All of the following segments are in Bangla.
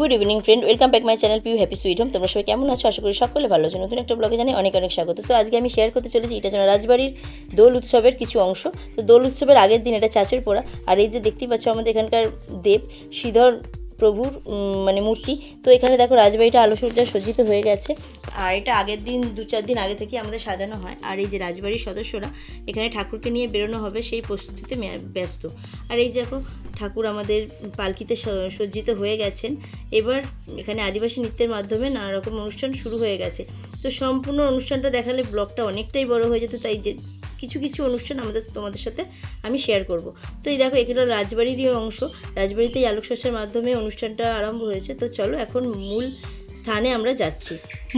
Good evening friend, welcome back my channel Piu happy sweet home. তোমরা সবাই কেমন আছো? আশা করি সকলে ভালো আছো। নতুন একটা ব্লগে জানাই অনেক অনেক স্বাগত। তো আজকে আমি শেয়ার করতে চলেছি ইটাচনা রাজবাড়ির দোল উৎসবের কিছু অংশ। তো দোল উৎসবের আগের দিন এটা চাচর পোড়া। আর এই যে দেখতেই পাচ্ছ আমাদের এখানকার দেব শ্রীধর প্রভুর মানে মূর্তি। তো এখানে দেখো রাজবাড়িটা আলোকসজ্জা সজ্জিত হয়ে গেছে। আর এটা আগের দিন 2-4 দিন আগে থেকে আমাদের সাজানো হয়। আর এই যে রাজবাড়ির সদস্যরা এখানে ঠাকুরকে নিয়ে বেরোনো হবে, সেই প্রস্তুতিতে ব্যস্ত। আর এই দেখো ঠাকুর আমাদের পালকিতে সজ্জিত হয়ে গেছেন। এবার এখানে আদিবাসী নৃত্যের মাধ্যমে নানা রকম অনুষ্ঠান শুরু হয়ে গেছে। তো সম্পূর্ণ অনুষ্ঠানটা দেখালে ব্লগটা অনেকটাই বড় হয়ে যেত, তাই যে কিছু কিছু অনুষ্ঠান তোমাদের সাথে আমি শেয়ার করব। তো এই দেখো এগুলো রাজবাড়িরই অংশ। রাজবাড়িতেই আলোকসজ্জার মাধ্যমে অনুষ্ঠানটা আরম্ভ হয়েছে। তো চলো এখন মূল স্থানে আমরা যাচ্ছি।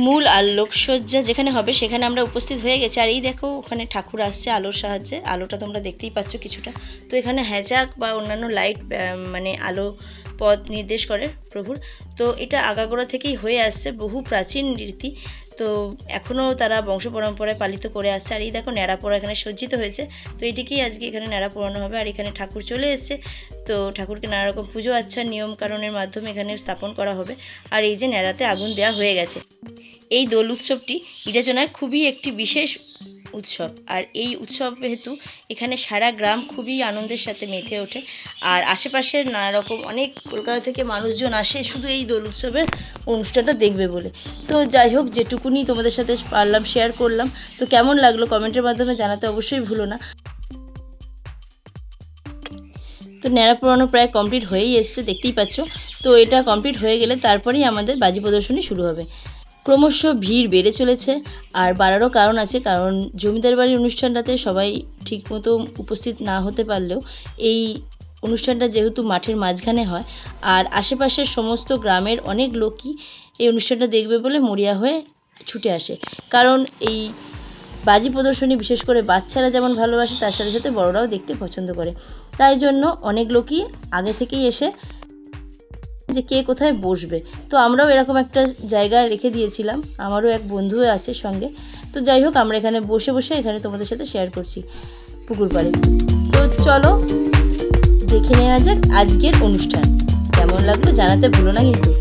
মূল আলোকসজ্জা যেখানে হবে সেখানে আমরা উপস্থিত হয়ে গেছি। আর এই দেখো ওখানে ঠাকুর আসছে আলোর সাহায্যে। আলোটা তোমরা দেখতেই পাচ্ছ কিছুটা। তো এখানে হ্যাজাক বা অন্যান্য লাইট মানে আলো পথ নির্দেশ করে প্রভুর। তো এটা আগাগোড়া থেকেই হয়ে আসছে, বহু প্রাচীন রীতি। তো এখনও তারা বংশ পরম্পরায় পালিত করে আসছে। আর এই দেখো ন্যাড়া পোড়া এখানে সজ্জিত হয়েছে। তো এটিকেই আজকে এখানে ন্যাড়া পোড়ানো হবে। আর এখানে ঠাকুর চলে এসছে। তো ঠাকুরকে নানা রকম পুজো আচ্ছা নিয়ম কারণের মাধ্যমে এখানে স্থাপন করা হবে। আর এই যে ন্যাড়াতে আগুন দেওয়া হয়ে গেছে। এই দোল উৎসবটি ইটাচনার খুবই একটি বিশেষ উৎসব। আর এই উৎসব হেতু এখানে সারা গ্রাম খুবই আনন্দের সাথে মেতে ওঠে। আর আশেপাশের নানা রকম অনেক কলকাতা থেকে মানুষজন আসে শুধু এই দোল উৎসবের অনুষ্ঠানটা দেখবে বলে। তো যাই হোক, যেটুকুনি তোমাদের সাথে পারলাম শেয়ার করলাম। তো কেমন লাগলো কমেন্টের মাধ্যমে জানাতে অবশ্যই ভুলো না। তো ন্যাড়া পোড়ানো প্রায় কমপ্লিট হয়েই এসছে, দেখতেই পাচ্ছ। তো এটা কমপ্লিট হয়ে গেলে তারপরেই আমাদের বাজি প্রদর্শনী শুরু হবে। ক্রমশ ভিড় বেড়ে চলেছে। আর বাড়ারও কারণ আছে, কারণ জমিদার বাড়ির অনুষ্ঠানটাতে সবাই ঠিকমতো উপস্থিত না হতে পারলেও এই অনুষ্ঠানটা যেহেতু মাঠের মাঝখানে হয়, আর আশেপাশের সমস্ত গ্রামের অনেক লোকই এই অনুষ্ঠানটা দেখবে বলে মরিয়া হয়ে ছুটে আসে। কারণ এই বাজি প্রদর্শনী বিশেষ করে বাচ্চারা যেমন ভালোবাসে, তার সাথে সাথে বড়রাও দেখতে পছন্দ করে। তাই জন্য অনেক লোকই আগে থেকেই এসে যে কে কোথায় বসবে। তো আমরাও এরকম একটা জায়গা রেখে দিয়েছিলাম, আমারও এক বন্ধু আছে সঙ্গে। তো যাই হোক, আমরা এখানে বসে বসে এখানে তোমাদের সাথে শেয়ার করছি পুকুর পাড়ে। তো চলো দেখে নেওয়া যাক আজকের অনুষ্ঠান। কেমন লাগলো জানাতে ভুলো না কিন্তু।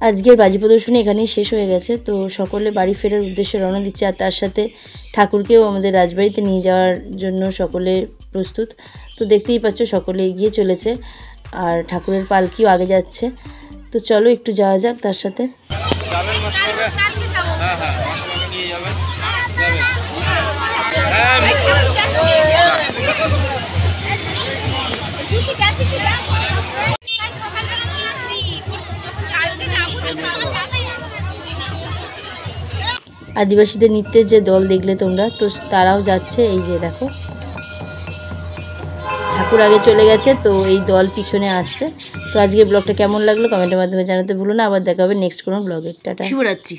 আজকের বাজি প্রদর্শনী এখানেই শেষ হয়ে গেছে। তো সকলে বাড়ি ফেরার উদ্দেশ্যে রওনা দিচ্ছে, আর তার সাথে ঠাকুরকেও আমাদের রাজবাড়িতে নিয়ে যাওয়ার জন্য সকলে প্রস্তুত। তো দেখতেই পাচ্ছ সকলে এগিয়ে চলেছে, আর ঠাকুরের পালকিও আগে যাচ্ছে। তো চলো একটু যাওয়া যাক তার সাথে। আদিবাসীদের নৃত্যের যে দল দেখলে তোমরা, তো তারাও যাচ্ছে। এই যে দেখো ঠাকুর আগে চলে গেছে, তো এই দল পিছনে আসছে। তো আজকে ব্লগটা কেমন লাগলো কমেন্টের মাধ্যমে জানাতে ভুলো না। আবার দেখা হবে নেক্সট কোনো ব্লগে। টাটা, শুভরাত্রি।